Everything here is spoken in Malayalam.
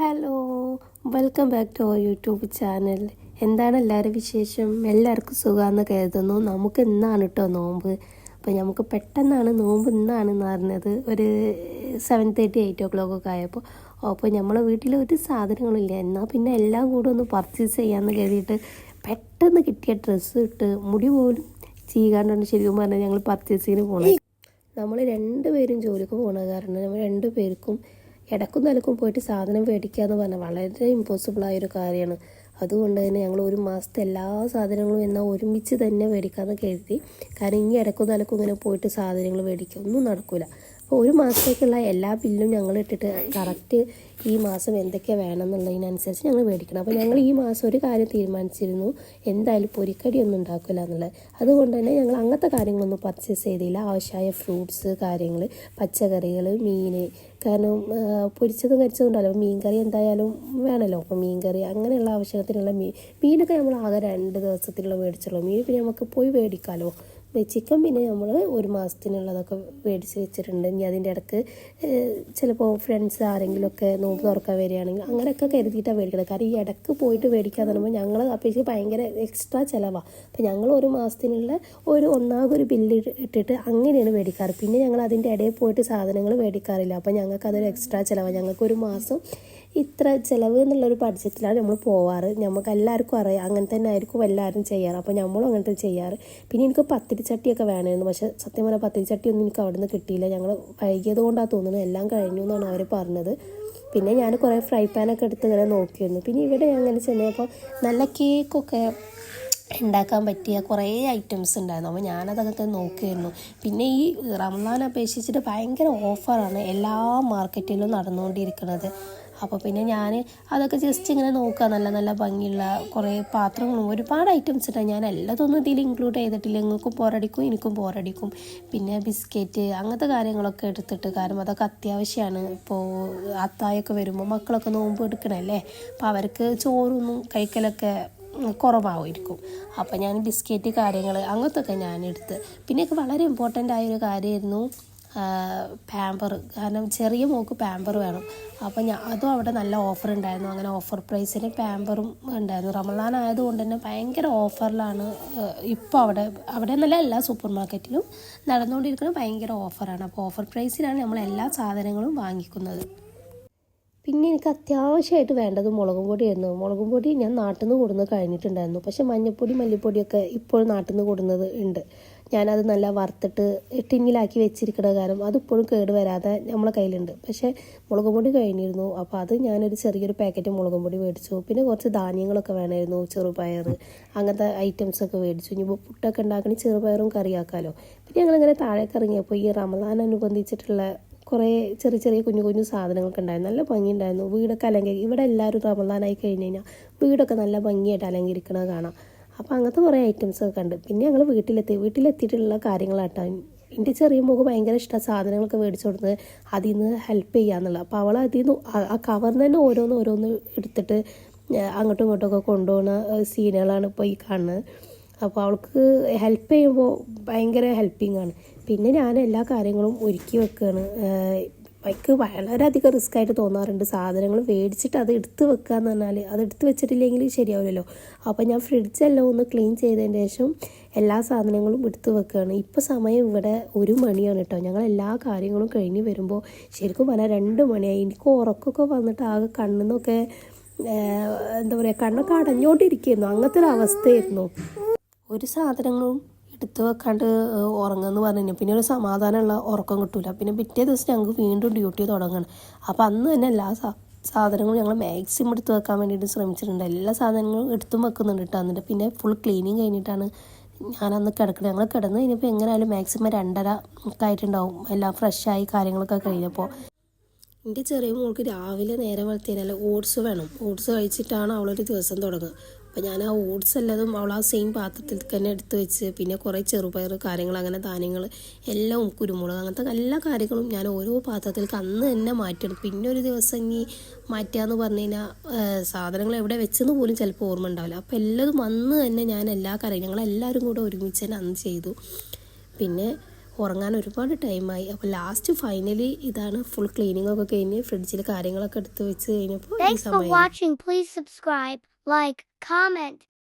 Hello, welcome back to our YouTube channel. എന്താണ് എല്ലാവരും വിശേഷം? എല്ലാവർക്കും സുഖമാണെന്ന് കരുതുന്നു. നമുക്ക് ഇന്നാണ് കേട്ടോ നോമ്പ്. അപ്പോൾ നമുക്ക് പെട്ടെന്നാണ് നോമ്പ് ഇന്നാണെന്ന് പറഞ്ഞത്. ഒരു 7:30 8 o'clock ആയപ്പോൾ നമ്മളെ വീട്ടിൽ ഒരു സാധനങ്ങളില്ല. എന്നാൽ പിന്നെ എല്ലാം കൂടെ ഒന്ന് പർച്ചേസ് ചെയ്യാമെന്ന് കരുതിയിട്ട് പെട്ടെന്ന് കിട്ടിയ ഡ്രസ്സ് ഇട്ട് മുടി പോലും ചെയ്യാണ്ടുണ്ട്. ശരിക്കും പറഞ്ഞാൽ ഞങ്ങൾ പർച്ചേസിന് പോകണം. നമ്മൾ രണ്ടുപേരും ജോലിക്ക് പോകണ കാരണം നമ്മൾ രണ്ടുപേർക്കും ഇടക്കും നിലക്കും പോയിട്ട് സാധനം മേടിക്കുക എന്ന് പറഞ്ഞാൽ വളരെ ഇമ്പോസിബിളായൊരു കാര്യമാണ്. അതുകൊണ്ട് തന്നെ ഞങ്ങൾ ഒരു മാസത്തെ എല്ലാ സാധനങ്ങളും എന്നാൽ ഒരുമിച്ച് തന്നെ മേടിക്കാമെന്ന് കരുതി. കാരണം ഇനി ഇടക്കും നിലക്കും ഇങ്ങനെ പോയിട്ട് സാധനങ്ങൾ മേടിക്കുക ഒന്നും നടക്കില്ല. അപ്പോൾ ഒരു മാസത്തേക്കുള്ള എല്ലാ ബില്ലും ഞങ്ങൾ ഇട്ടിട്ട് കറക്റ്റ് ഈ മാസം എന്തൊക്കെ വേണം എന്നുള്ളതിനനുസരിച്ച് ഞങ്ങൾ മേടിക്കണം. അപ്പോൾ ഞങ്ങൾ ഈ മാസം ഒരു കാര്യം തീരുമാനിച്ചിരുന്നു, എന്തായാലും പൊരിക്കടിയൊന്നും ഉണ്ടാക്കില്ല എന്നുള്ളത്. അതുകൊണ്ട് തന്നെ ഞങ്ങൾ അങ്ങനത്തെ കാര്യങ്ങളൊന്നും പർച്ചേസ് ചെയ്തില്ല. ആവശ്യമായ ഫ്രൂട്ട്സ്, കാര്യങ്ങൾ, പച്ചക്കറികൾ, മീൻ. കാരണം പൊരിച്ചതും കരിച്ചതും ഉണ്ടല്ലോ, മീൻ കറി എന്തായാലും വേണമല്ലോ. അപ്പോൾ മീൻ കറി അങ്ങനെയുള്ള ആവശ്യത്തിനുള്ള മീനൊക്കെ നമ്മൾ ആകെ 2 ദിവസത്തിലുള്ള മേടിച്ചുള്ളൂ. മീൻ പിന്നെ നമുക്ക് പോയി മേടിക്കാമല്ലോ. ചിക്കൻ പിന്നെ നമ്മൾ ഒരു മാസത്തിനുള്ളതൊക്കെ മേടിച്ച് വെച്ചിട്ടുണ്ട്. ഇനി അതിൻ്റെ ഇടയ്ക്ക് ചിലപ്പോൾ ഫ്രണ്ട്സ് ആരെങ്കിലുമൊക്കെ നോമ്പ് തുറക്കാൻ വരികയാണെങ്കിൽ അങ്ങനെയൊക്കെ കരുതിയിട്ടാണ് മേടിക്കുന്നത്. കാരണം ഈ ഇടയ്ക്ക് പോയിട്ട് മേടിക്കാന്ന് പറയുമ്പോൾ ഞങ്ങൾ അപ്പോഴേക്ക് ഭയങ്കര എക്സ്ട്രാ ചിലവാണ്. അപ്പോൾ ഞങ്ങൾ ഒരു മാസത്തിനുള്ള ഒന്നാകൊരു ബില്ല് ഇട്ടിട്ട് അങ്ങനെയാണ് മേടിക്കാറ്. പിന്നെ ഞങ്ങൾ അതിൻ്റെ ഇടയിൽ പോയിട്ട് സാധനങ്ങൾ മേടിക്കാറില്ല. അപ്പോൾ ഞങ്ങൾക്കതൊരു എക്സ്ട്രാ ചിലവാണ്. ഞങ്ങൾക്കൊരു മാസം ഇത്ര ചിലവ് എന്നുള്ളൊരു ബഡ്ജറ്റിലാണ് നമ്മൾ പോവാറ്. നമുക്ക് എല്ലാവർക്കും അറിയാം, അങ്ങനെ തന്നെ ആയിരിക്കും എല്ലാവരും ചെയ്യാറ്. അപ്പോൾ നമ്മളും അങ്ങനത്തെ ചെയ്യാറ്. പിന്നെ എനിക്ക് പത്തിരിച്ചട്ടിയൊക്കെ വേണമായിരുന്നു. പക്ഷേ സത്യം പറഞ്ഞാൽ പത്തിരിച്ചട്ടിയൊന്നും എനിക്ക് അവിടെ നിന്ന് കിട്ടിയില്ല. ഞങ്ങൾ വൈകിയത് കൊണ്ടാണ് തോന്നുന്നത്. എല്ലാം കഴിഞ്ഞു എന്നാണ് അവർ പറഞ്ഞത്. പിന്നെ ഞാൻ കുറേ ഫ്രൈ പാനൊക്കെ എടുത്ത് ഇങ്ങനെ നോക്കിയിരുന്നു. പിന്നെ ഇവിടെ അങ്ങനെ ചെന്നപ്പോൾ നല്ല കേക്കൊക്കെ ഉണ്ടാക്കാൻ പറ്റിയ കുറേ ഐറ്റംസ് ഉണ്ടായിരുന്നു. അപ്പോൾ ഞാനതൊക്കെ നോക്കിയിരുന്നു. പിന്നെ ഈ റമദാൻ അപേക്ഷിച്ചിട്ട് ഭയങ്കര ഓഫറാണ് എല്ലാ മാർക്കറ്റിലും നടന്നുകൊണ്ടിരിക്കുന്നത്. അപ്പോൾ പിന്നെ ഞാൻ അതൊക്കെ ജസ്റ്റ് ഇങ്ങനെ നോക്കുക. നല്ല നല്ല ഭംഗിയുള്ള കുറേ പാത്രങ്ങളും ഒരുപാട് ഐറ്റംസ് ഉണ്ട്. ഞാൻ എല്ലാതൊന്നും ഇതിൽ ഇൻക്ലൂഡ് ചെയ്തിട്ടില്ല. നിങ്ങൾക്കും ബോറടിക്കും, എനിക്കും ബോറടിക്കും. പിന്നെ ബിസ്ക്കറ്റ് അങ്ങനത്തെ കാര്യങ്ങളൊക്കെ എടുത്തിട്ട്, കാരണം അതൊക്കെ അത്യാവശ്യമാണ്. ഇപ്പോൾ അത്തായൊക്കെ വരുമ്പോൾ മക്കളൊക്കെ നോമ്പ് എടുക്കണമല്ലേ, അപ്പോൾ അവർക്ക് ചോറൊന്നും കഴിക്കലൊക്കെ കുറവായിരിക്കും. അപ്പോൾ ഞാൻ ബിസ്ക്കറ്റ് കാര്യങ്ങൾ അങ്ങനത്തൊക്കെ ഞാനെടുത്ത്. പിന്നെയൊക്കെ വളരെ ഇമ്പോർട്ടൻ്റ് ആയൊരു കാര്യമായിരുന്നു പാമ്പർ. കാരണം ചെറിയ മോൾക്ക് പാമ്പർ വേണം. അപ്പോൾ അതും അവിടെ നല്ല ഓഫർ ഉണ്ടായിരുന്നു. അങ്ങനെ ഓഫർ പ്രൈസിന് പാമ്പറും ഉണ്ടായിരുന്നു. റമദാൻ ആയതുകൊണ്ട് തന്നെ ഭയങ്കര ഓഫറിലാണ് ഇപ്പോൾ അവിടെ നല്ല എല്ലാ സൂപ്പർ മാർക്കറ്റിലും നടന്നുകൊണ്ടിരിക്കുന്നത്. ഭയങ്കര ഓഫറാണ്. അപ്പോൾ ഓഫർ പ്രൈസിലാണ് നമ്മൾ എല്ലാ സാധനങ്ങളും വാങ്ങിക്കുന്നത്. പിന്നെ എനിക്ക് അത്യാവശ്യമായിട്ട് വേണ്ടത് മുളകും പൊടിയായിരുന്നു. മുളകും പൊടി ഞാൻ നാട്ടിൽ നിന്ന് കൊടുന്ന് കഴിഞ്ഞിട്ടുണ്ടായിരുന്നു. പക്ഷേ മഞ്ഞൾപ്പൊടി, മല്ലിപ്പൊടിയൊക്കെ ഇപ്പോൾ നാട്ടിൽ നിന്ന് കൊടുന്നത് ഉണ്ട്. ഞാനത് നല്ല വറുത്തിട്ട് ടിന്നിലാക്കി വെച്ചിരിക്കുന്ന കാരണം അതിപ്പോഴും കേട് വരാതെ നമ്മളെ കയ്യിലുണ്ട്. പക്ഷേ മുളകും പൊടി കഴിഞ്ഞിരുന്നു. അപ്പോൾ അത് ഞാനൊരു ചെറിയൊരു പാക്കറ്റ് മുളകും പൊടി മേടിച്ചു. പിന്നെ കുറച്ച് ധാന്യങ്ങളൊക്കെ വേണമായിരുന്നു, ചെറുപയർ അങ്ങനത്തെ ഐറ്റംസൊക്കെ മേടിച്ചു. ഇനിയിപ്പോൾ പുട്ടൊക്കെ ഉണ്ടാക്കണ ചെറുപയറും കറിയാക്കാമല്ലോ. പിന്നെ ഞങ്ങളിങ്ങനെ താഴേക്ക് ഇറങ്ങിയപ്പോൾ ഈ റമദാൻ അനുബന്ധിച്ചിട്ടുള്ള കുറേ ചെറിയ ചെറിയ കുഞ്ഞു കുഞ്ഞു സാധനങ്ങളൊക്കെ ഉണ്ടായിരുന്നു. നല്ല ഭംഗിയുണ്ടായിരുന്നു. വീടൊക്കെ ഇവിടെ എല്ലാവരും റമദാനായി കഴിഞ്ഞ് കഴിഞ്ഞാൽ വീടൊക്കെ നല്ല ഭംഗിയായിട്ട് അലങ്കരിക്കണത് കാണാം. അപ്പോൾ അങ്ങനത്തെ കുറേ ഐറ്റംസൊക്കെ ഉണ്ട്. പിന്നെ ഞങ്ങൾ വീട്ടിലെത്തിയിട്ടുള്ള കാര്യങ്ങളാട്ടോ. എൻ്റെ ചെറിയ മോൾക്ക് ഭയങ്കര ഇഷ്ടമാണ് സാധനങ്ങളൊക്കെ മേടിച്ചു കൊടുത്ത് അതിൽ നിന്ന് ഹെൽപ്പ് ചെയ്യാന്നുള്ളത്. അപ്പോൾ അവൾ അതിൽ നിന്ന് ആ കവറിൽ തന്നെ ഓരോന്ന് എടുത്തിട്ട് അങ്ങോട്ടും ഇങ്ങോട്ടുമൊക്കെ കൊണ്ടുപോകുന്ന സീനുകളാണ് ഇപ്പോൾ ഈ കാണുന്നത്. അപ്പോൾ അവൾക്ക് ഹെൽപ്പ് ചെയ്യുമ്പോൾ ഭയങ്കര ഹെൽപ്പിംഗ് ആണ്. പിന്നെ ഞാൻ എല്ലാ കാര്യങ്ങളും ഒരുക്കി വെക്കുകയാണ്. എനിക്ക് വളരെയധികം റിസ്ക് ആയിട്ട് തോന്നാറുണ്ട്. സാധനങ്ങൾ മേടിച്ചിട്ട് അത് എടുത്ത് വെക്കുക എന്ന് പറഞ്ഞാൽ അത് എടുത്ത് വെച്ചിട്ടില്ലെങ്കിൽ ശരിയാവില്ലല്ലോ. അപ്പോൾ ഞാൻ ഫ്രിഡ്ജെല്ലാം ഒന്ന് ക്ലീൻ ചെയ്തതിന് ശേഷം എല്ലാ സാധനങ്ങളും എടുത്ത് വെക്കുകയാണ്. ഇപ്പോൾ സമയം ഇവിടെ 1 മണിയാണ് കേട്ടോ. ഞങ്ങൾ എല്ലാ കാര്യങ്ങളും കഴിഞ്ഞ് വരുമ്പോൾ ശരിക്കും പറഞ്ഞാൽ 2 മണിയായി. എനിക്ക് ഉറക്കമൊക്കെ വന്നിട്ട് ആകെ കണ്ണിന്നൊക്കെ എന്താ പറയുക, കണ്ണൊക്കെ അടഞ്ഞുകൊണ്ടിരിക്കുകയായിരുന്നു. അങ്ങനത്തെ ഒരു അവസ്ഥയായിരുന്നു. ഒരു സാധനങ്ങളും എടുത്ത് വെക്കാണ്ട് ഉറങ്ങുമെന്ന് പറഞ്ഞു പിന്നെ ഒരു സമാധാനമുള്ള ഉറക്കം കിട്ടില്ല. പിന്നെ പിറ്റേ ദിവസം ഞങ്ങൾക്ക് വീണ്ടും ഡ്യൂട്ടി തുടങ്ങണം. അപ്പോൾ അന്ന് തന്നെ എല്ലാ സാധനങ്ങളും ഞങ്ങൾ മാക്സിമം എടുത്ത് വെക്കാൻ വേണ്ടിയിട്ട് ശ്രമിച്ചിട്ടുണ്ട്. എല്ലാ സാധനങ്ങളും എടുത്തും വെക്കുന്നുണ്ട് കേട്ടോ. എന്നിട്ട് പിന്നെ ഫുൾ ക്ലീനിങ് കഴിഞ്ഞിട്ടാണ് ഞാനന്ന് കിടക്കുന്നത്. ഞങ്ങൾ കിടന്ന് കഴിഞ്ഞപ്പോൾ എങ്ങനെയായാലും മാക്സിമം 2:30 ഒക്കെ ആയിട്ടുണ്ടാവും എല്ലാം ഫ്രഷായി കാര്യങ്ങളൊക്കെ കഴിഞ്ഞപ്പോൾ. എൻ്റെ ചെറിയ മോൾക്ക് രാവിലെ നേരം വെളുത്തതിനാൽ ഓട്സ് വേണം. ഓട്സ് കഴിച്ചിട്ടാണ് അവളൊരു ദിവസം തുടങ്ങുക. അപ്പോൾ ഞാൻ ആ ഓട്സ് എല്ലാതും അവൾ ആ സെയിം പാത്രത്തിൽ തന്നെ എടുത്ത് വെച്ച്, പിന്നെ കുറേ ചെറുപയർ കാര്യങ്ങൾ, അങ്ങനെ ധാന്യങ്ങൾ എല്ലാം, കുരുമുളക്, അങ്ങനത്തെ എല്ലാ കാര്യങ്ങളും ഞാൻ ഓരോ പാത്രത്തിലേക്ക് അന്ന് തന്നെ മാറ്റിയെടുക്കും. പിന്നെ ഒരു ദിവസം ഇനി മാറ്റുകയെന്ന് പറഞ്ഞു കഴിഞ്ഞാൽ സാധനങ്ങൾ എവിടെ വെച്ചെന്ന് പോലും ചിലപ്പോൾ ഓർമ്മ ഉണ്ടാവില്ല. അപ്പോൾ എല്ലാതും അന്ന് തന്നെ ഞാൻ എല്ലാ കാര്യങ്ങളും ഞങ്ങളെല്ലാവരും കൂടെ ഒരുമിച്ച് തന്നെ അന്ന് ചെയ്തു. പിന്നെ ഉറങ്ങാൻ ഒരുപാട് ടൈമായി. അപ്പോൾ ലാസ്റ്റ് ഫൈനലി ഇതാണ് ഫുൾ ക്ലീനിങ് ഒക്കെ കഴിഞ്ഞ് ഫ്രിഡ്ജിൽ കാര്യങ്ങളൊക്കെ എടുത്ത് വെച്ച് കഴിഞ്ഞപ്പോൾ ഈ Thanks for സമയം watching. Please subscribe, like, comment.